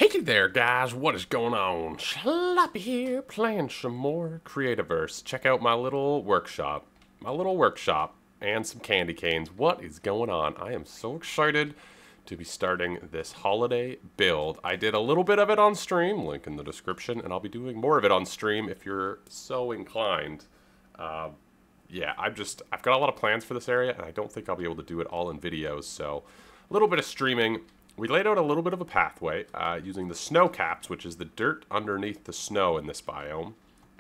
Hey there, guys, what is going on? Sloppy here, playing some more Creativerse. Check out my little workshop. And some candy canes. What is going on? I am so excited to be starting this holiday build. I did a little bit of it on stream, link in the description, and I'll be doing more of it on stream if you're so inclined. Yeah, I've got a lot of plans for this area, and I don't think I'll be able to do it all in videos, so a little bit of streaming. We laid out a little bit of a pathway using the snow caps, which is the dirt underneath the snow in this biome.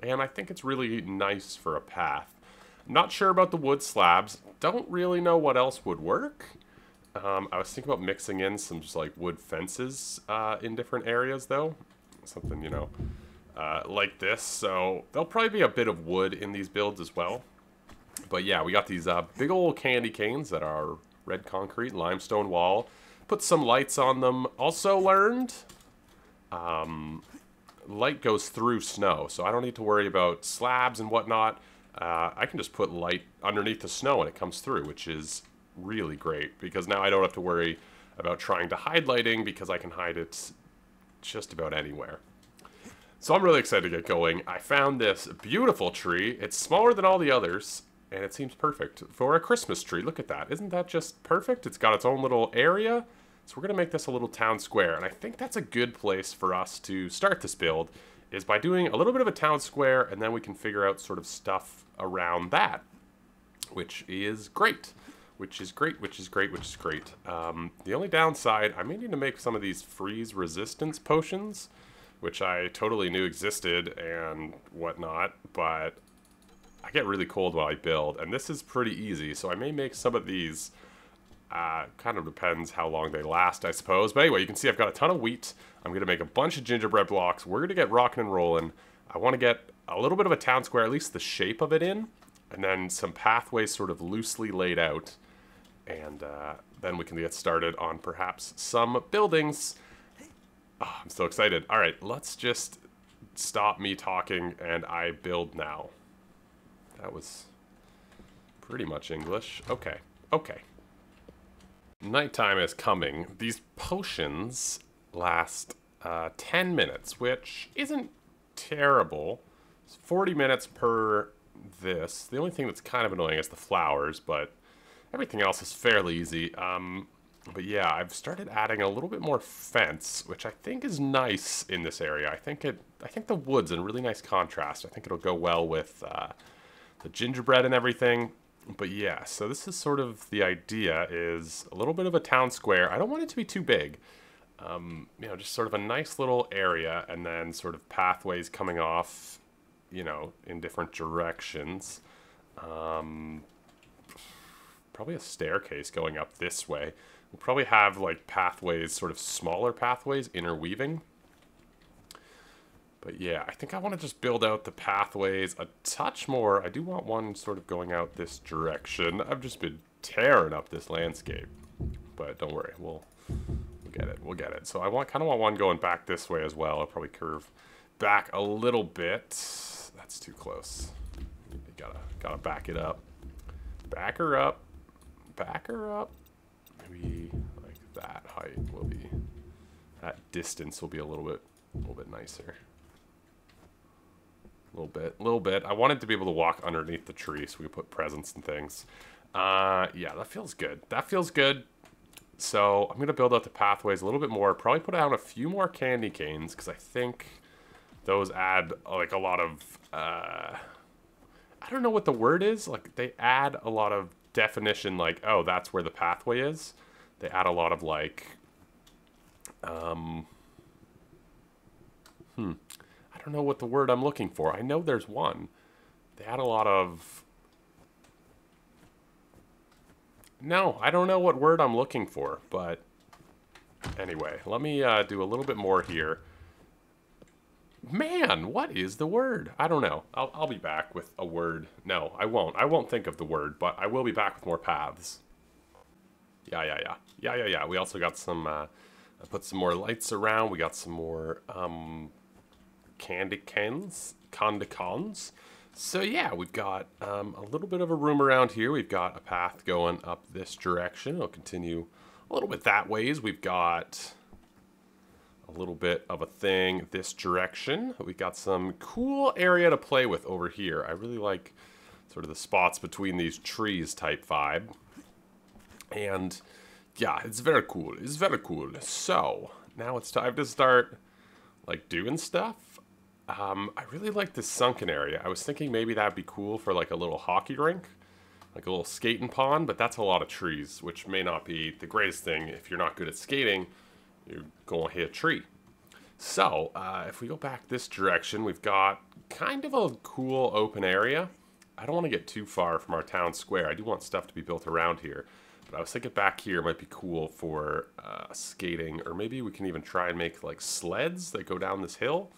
And I think it's really nice for a path. I'm not sure about the wood slabs. Don't really know what else would work. I was thinking about mixing in some just like wood fences in different areas though. Something, you know, like this. So there'll probably be a bit of wood in these builds as well. But yeah, we got these big old candy canes that are red concrete, limestone wall. Put some lights on them. Also learned, light goes through snow, so I don't need to worry about slabs and whatnot. I can just put light underneath the snow and it comes through, which is really great, because now I don't have to worry about trying to hide lighting, because I can hide it just about anywhere. So I'm really excited to get going. I found this beautiful tree. It's smaller than all the others, and it seems perfect for a Christmas tree. Look at that. Isn't that just perfect? It's got its own little area. So we're going to make this a little town square, and I think that's a good place for us to start this build, is by doing a little bit of a town square, and then we can figure out sort of stuff around that, which is great. The only downside, I may need to make some of these freeze resistance potions, which I totally knew existed and whatnot, but I get really cold while I build, and this is pretty easy, so I may make some of these. Kind of depends how long they last, I suppose. But anyway, you can see I've got a ton of wheat. I'm going to make a bunch of gingerbread blocks. We're going to get rocking and rolling. I want to get a little bit of a town square, at least the shape of it in, and then some pathways sort of loosely laid out. And then we can get started on perhaps some buildings. Oh, I'm so excited. All right, let's just stop me talking and I build now. That was pretty much English. Okay. Nighttime is coming. These potions last 10 minutes, which isn't terrible. It's 40 minutes per this. The only thing that's kind of annoying is the flowers, but everything else is fairly easy. But yeah, I've started adding a little bit more fence, which I think is nice in this area. I think the wood's in really nice contrast. I think it'll go well with the gingerbread and everything. But yeah, so this is sort of the idea, is a little bit of a town square. I don't want it to be too big. You know, just sort of a nice little area, and then sort of pathways coming off, you know, in different directions. Probably a staircase going up this way. We'll probably have like pathways, sort of smaller pathways interweaving. But yeah, I think I want to just build out the pathways a touch more. I do want one sort of going out this direction. I've just been tearing up this landscape. But don't worry, we'll get it. We'll get it. So I kind of want one going back this way as well. I'll probably curve back a little bit. That's too close. You gotta back it up. Back her up. Back her up. Maybe like that height will be, that distance will be a little bit nicer. A little bit. I wanted to be able to walk underneath the tree so we could put presents and things. Yeah, that feels good. So I'm going to build out the pathways a little bit more. Probably put down a few more candy canes, because I think those add like a lot of, I don't know what the word is. Like, they add a lot of definition, like, oh, that's where the pathway is. They add a lot of like, I don't know what the word I'm looking for. I know there's one. They add a lot of... No, I don't know what word I'm looking for, but anyway, let me do a little bit more here. Man, what is the word? I don't know. I'll be back with a word. No, I won't. I won't think of the word, but I will be back with more paths. Yeah. We also got some, I put some more lights around. We got some more, candy cans. So yeah, we've got a little bit of a room around here. We've got a path going up this direction. It'll continue a little bit that ways. We've got a little bit of a thing this direction. We got some cool area to play with over here. I really like sort of the spots between these trees type vibe. And yeah, it's very cool. It's very cool. So now it's time to start like doing stuff. I really like this sunken area. I was thinking maybe that'd be cool for like a little hockey rink, like a little skating pond, but that's a lot of trees, which may not be the greatest thing. If you're not good at skating, you're going to hit a tree. So if we go back this direction, we've got kind of a cool open area. I don't want to get too far from our town square. I do want stuff to be built around here. But I was thinking back here might be cool for skating, or maybe we can even try and make like sleds that go down this hill.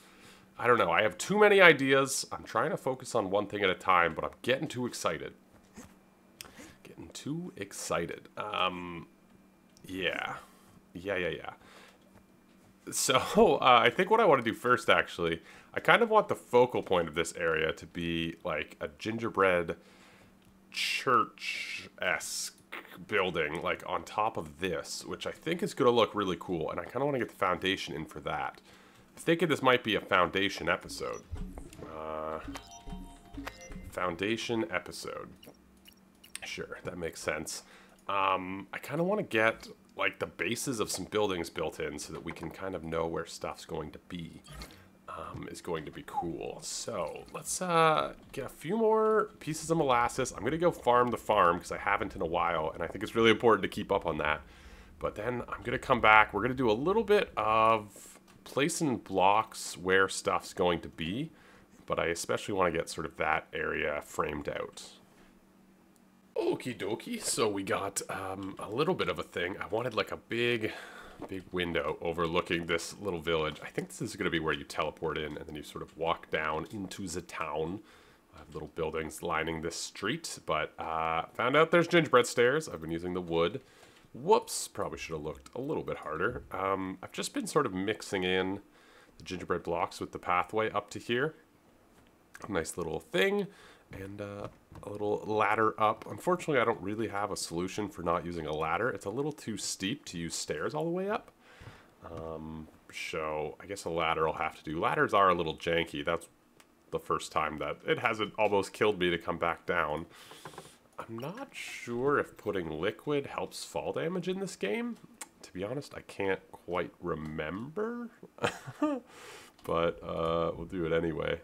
I don't know. I have too many ideas. I'm trying to focus on one thing at a time, but I'm getting too excited. Getting too excited. Yeah. So I think what I want to do first, actually, I kind of want the focal point of this area to be like a gingerbread church-esque building, like on top of this, which I think is going to look really cool, and I kind of want to get the foundation in for that. I'm thinking this might be a foundation episode. Foundation episode. Sure, that makes sense. I kind of want to get like the bases of some buildings built in so that we can kind of know where stuff's going to be. Is going to be cool. So let's get a few more pieces of molasses. I'm going to go farm the farm because I haven't in a while, and I think it's really important to keep up on that. But then I'm going to come back. We're going to do a little bit of placing blocks where stuff's going to be, but I especially want to get sort of that area framed out. Okie dokie, so we got a little bit of a thing. I wanted like a big window overlooking this little village. I think this is going to be where you teleport in and then you sort of walk down into the town. I have little buildings lining this street, but found out there's gingerbread stairs. I've been using the wood. Whoops, probably should have looked a little bit harder. I've just been sort of mixing in the gingerbread blocks with the pathway up to here. A nice little thing. And a little ladder up. Unfortunately, I don't really have a solution for not using a ladder. It's a little too steep to use stairs all the way up. So I guess a ladder will have to do. Ladders are a little janky. That's the first time that it hasn't almost killed me to come back down. I'm not sure if putting liquid helps fall damage in this game. To be honest, I can't quite remember. But we'll do it anyway.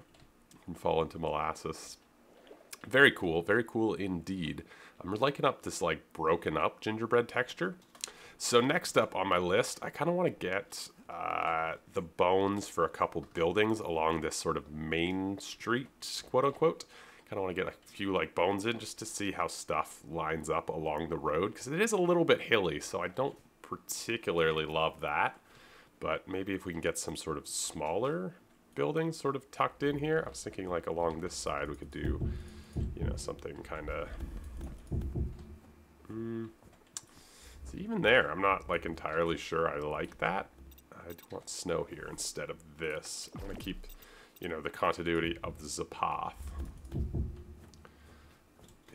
And fall into molasses. Very cool indeed. I'm liking up this like broken up gingerbread texture. So next up on my list, I kind of want to get the bones for a couple buildings along this sort of main street, quote unquote. Kind of want to get a few like bones in just to see how stuff lines up along the road, because it is a little bit hilly, so I don't particularly love that. But maybe if we can get some sort of smaller buildings sort of tucked in here. I was thinking like along this side we could do, you know, something kind of... So even there, I'm not like entirely sure I like that. I do want snow here instead of this. I'm going to keep, you know, the continuity of the path.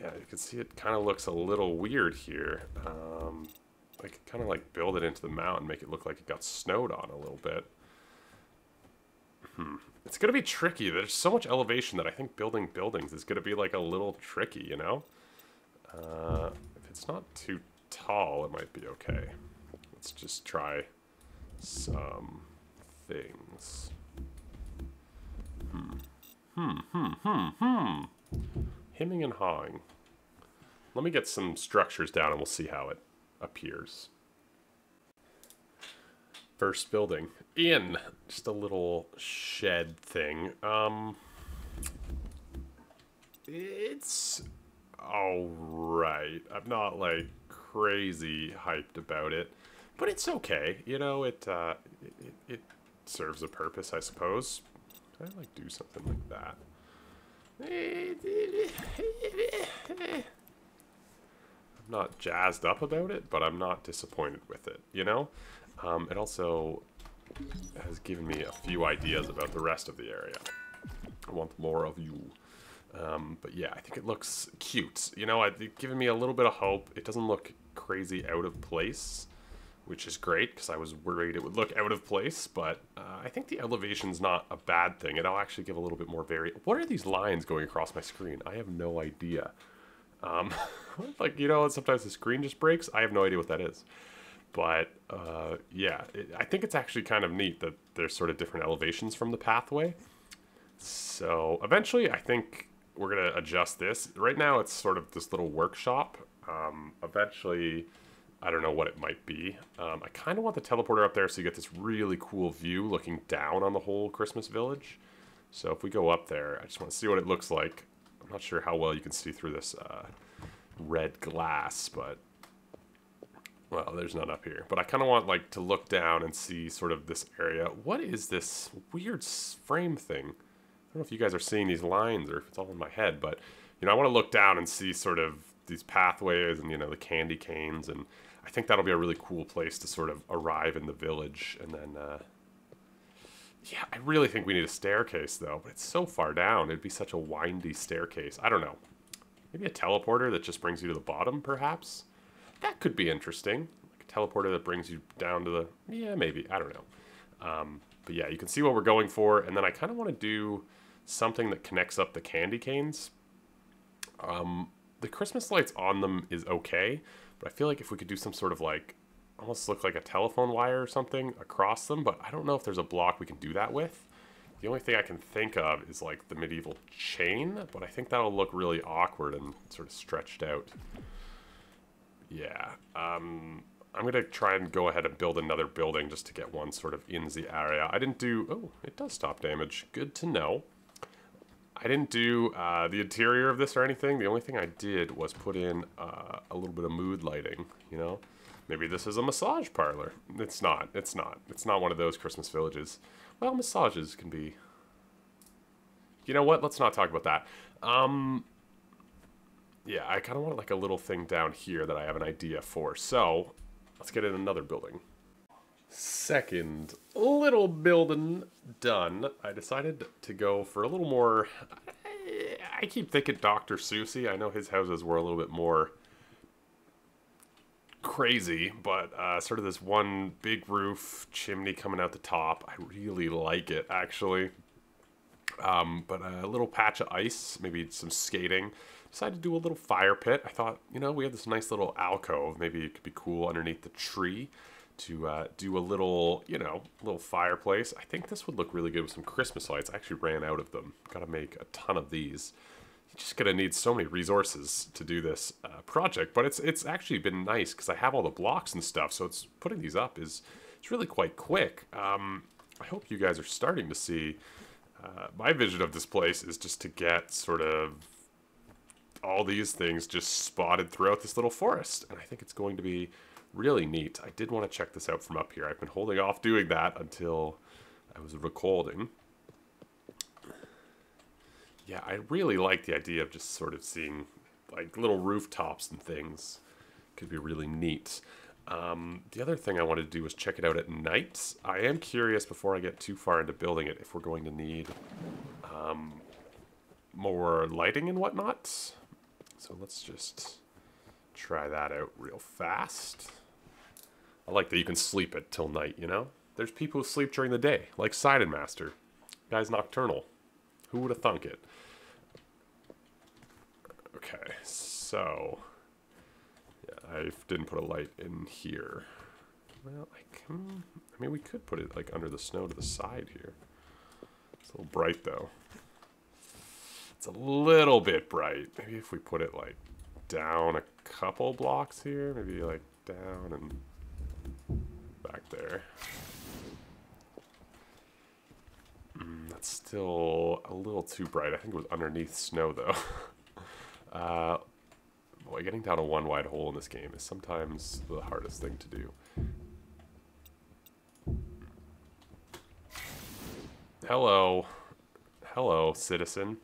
Yeah, you can see it kind of looks a little weird here. I could kind of like build it into the mountain, make it look like it got snowed on a little bit. It's going to be tricky. There's so much elevation that I think building buildings is going to be like a little tricky, you know? If it's not too tall, it might be okay. Let's just try some things. Hemming and hawing. Let me get some structures down and we'll see how it appears. First building. In just a little shed thing. It's alright. I'm not like crazy hyped about it, but it's okay. You know, it serves a purpose, I suppose. Can I like do something like that? I'm not jazzed up about it, but I'm not disappointed with it, you know? It also has given me a few ideas about the rest of the area. I want more of you. But yeah, I think it looks cute. You know, it's given me a little bit of hope. It doesn't look crazy out of place. which is great because I was worried it would look out of place, but I think the elevation's not a bad thing. It'll actually give a little bit more What are these lines going across my screen? I have no idea. Like, you know, sometimes the screen just breaks. I have no idea what that is. But, yeah, I think it's actually kind of neat that there's sort of different elevations from the pathway. So, eventually, I think we're going to adjust this. Right now, it's sort of this little workshop. Eventually, I don't know what it might be. I kind of want the teleporter up there so you get this really cool view looking down on the whole Christmas village. So if we go up there, I just want to see what it looks like. I'm not sure how well you can see through this red glass, but... Well, there's none up here. But I kind of want like to look down and see sort of this area. What is this weird frame thing? I don't know if you guys are seeing these lines or if it's all in my head, but, you know, I want to look down and see sort of these pathways and, you know, the candy canes, and I think that'll be a really cool place to sort of arrive in the village. And then, yeah, I really think we need a staircase, though, but it's so far down. It'd be such a windy staircase. I don't know. Maybe a teleporter that just brings you to the bottom, perhaps? That could be interesting. Like a teleporter that brings you down to the... Yeah, maybe. I don't know. But yeah, you can see what we're going for, and then I kind of want to do something that connects up the candy canes. The Christmas lights on them is okay, but I feel like if we could do some sort of like, almost look like a telephone wire or something across them, but I don't know if there's a block we can do that with. The only thing I can think of is like the medieval chain, but I think that'll look really awkward and sort of stretched out. Yeah, I'm going to try and go ahead and build another building just to get one sort of in the area. I didn't do... Oh, it does stop damage. Good to know. I didn't do the interior of this or anything. The only thing I did was put in a little bit of mood lighting, you know? Maybe this is a massage parlor. It's not. It's not. It's not one of those Christmas villages. Well, massages can be... You know what? Let's not talk about that. Yeah, I kind of want like a little thing down here that I have an idea for. So, let's get in another building. Second little building done. I decided to go for a little more... I keep thinking Dr. Seuss-y. I know his houses were a little bit more crazy, but sort of this one big roof chimney coming out the top. I really like it, actually. But a little patch of ice, maybe some skating. Decided to do a little fire pit. I thought, you know, we have this nice little alcove. Maybe it could be cool underneath the tree to do a little, you know, little fireplace. I think this would look really good with some Christmas lights. I actually ran out of them. Got to make a ton of these. You're just going to need so many resources to do this project. But it's actually been nice because I have all the blocks and stuff. So it's putting these up it's really quite quick. I hope you guys are starting to see... my vision of this place is just to get sort of all these things just spotted throughout this little forest. And I think it's going to be really neat. I did want to check this out from up here. I've been holding off doing that until I was recording. Yeah, I really like the idea of just sort of seeing like little rooftops and things. Could be really neat. The other thing I wanted to do was check it out at night. I am curious, before I get too far into building it, if we're going to need more lighting and whatnot. So let's just try that out real fast. I like that you can sleep it till night, you know? There's people who sleep during the day, like Sidon Master. Guy's nocturnal. Who would have thunk it? Okay, so... yeah, I didn't put a light in here. Well, I mean, we could put it, like, under the snow to the side here. It's a little bright, though. It's a little bit bright. Maybe if we put it, like, down a couple blocks here. Maybe, like, down and back there. That's still a little too bright. I think it was underneath snow, though. Boy, getting down a one wide hole in this game is sometimes the hardest thing to do. Hello. Hello, citizen.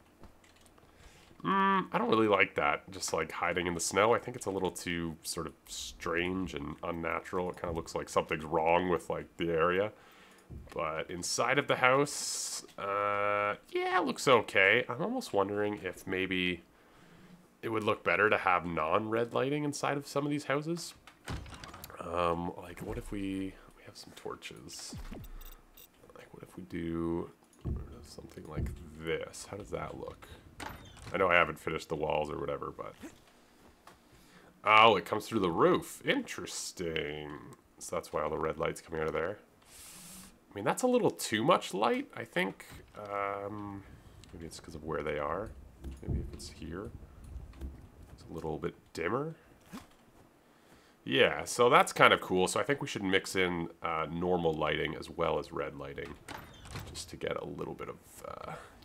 I don't really like that, just like hiding in the snow. I think it's a little too sort of strange and unnatural. It kind of looks like something's wrong with like the area. But inside of the house, yeah, it looks okay. I'm almost wondering if maybe it would look better to have non-red lighting inside of some of these houses. Like, what if we have some torches? Like, what if we do something like this? How does that look? I know I haven't finished the walls or whatever, but... Oh, it comes through the roof. Interesting. So that's why all the red light's coming out of there. I mean, that's a little too much light, I think. Maybe it's because of where they are. Maybe if it's here, it's a little bit dimmer. Yeah, so that's kind of cool. So I think we should mix in normal lighting as well as red lighting, just to get a little bit of,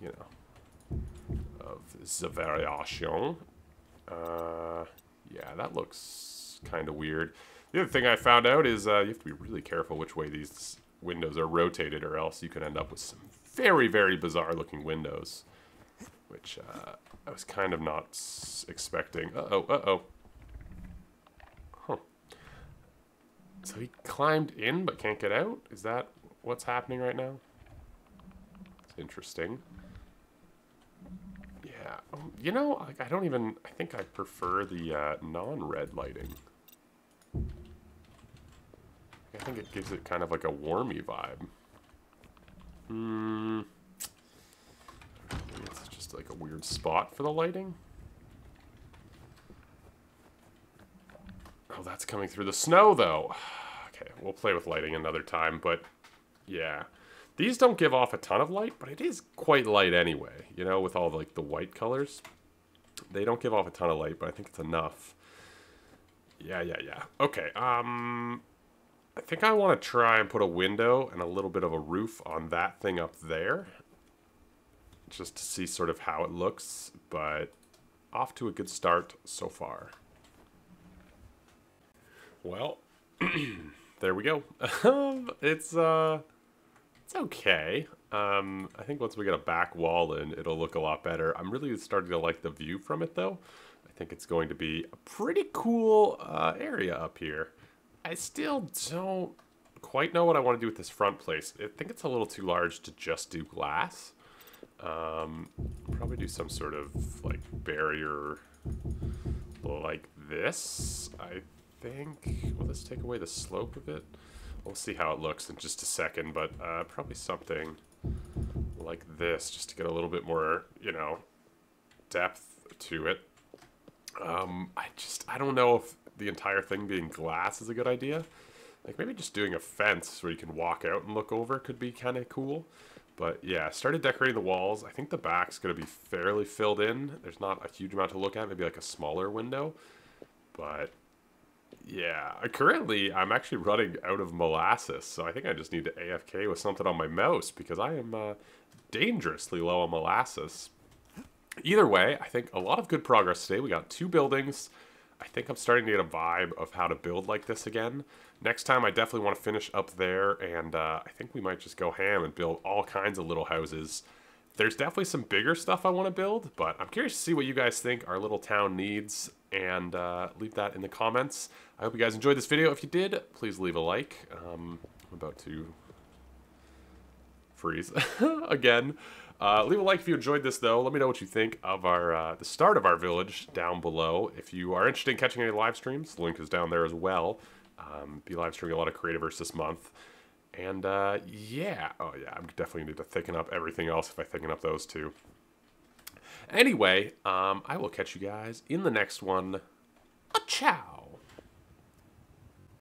you know, of the variation. Yeah, that looks kind of weird. The other thing I found out is you have to be really careful which way these windows are rotated, or else you can end up with some very, very bizarre looking windows, which I was kind of not expecting. Uh-oh. Huh. So he climbed in but can't get out? Is that what's happening right now? It's interesting. Yeah, you know, like, I think I prefer the non-red lighting. I think it gives it kind of like a warmy vibe. Maybe it's just like a weird spot for the lighting. Oh, that's coming through the snow, though. Okay, we'll play with lighting another time, but yeah. These don't give off a ton of light, but it is quite light anyway, you know, with all like the white colors. They don't give off a ton of light, but I think it's enough. Yeah. Okay, I think I want to try and put a window and a little bit of a roof on that thing up there, just to see sort of how it looks, but off to a good start so far. Well, there we go. It's okay. I think once we get a back wall in, it'll look a lot better. I'm really starting to like the view from it, though. I think it's going to be a pretty cool area up here. I still don't quite know what I want to do with this front place. I think it's a little too large to just do glass. Probably do some sort of like barrier like this, I think. Will this take away the slope of it? We'll see how it looks in just a second, but probably something like this, just to get a little bit more, you know, depth to it. I don't know if the entire thing being glass is a good idea. Like, maybe just doing a fence where you can walk out and look over could be kind of cool. But yeah, started decorating the walls. I think the back's going to be fairly filled in. There's not a huge amount to look at, maybe like a smaller window. But yeah, currently I'm actually running out of molasses, so I think I just need to AFK with something on my mouse, because I am dangerously low on molasses. Either way, I think a lot of good progress today. We got 2 buildings. I think I'm starting to get a vibe of how to build like this again. Next time I definitely want to finish up there, and I think we might just go ham and build all kinds of little houses. There's definitely some bigger stuff I want to build, but I'm curious to see what you guys think our little town needs, and leave that in the comments. I hope you guys enjoyed this video. If you did, please leave a like. I'm about to freeze again. Leave a like if you enjoyed this, though. Let me know what you think of our the start of our village down below. If you are interested in catching any live streams, the link is down there as well. Be live streaming a lot of Creativerse this month. And yeah, oh yeah, I'm definitely need to thicken up everything else if I thicken up those two. Anyway, I will catch you guys in the next one. Ciao.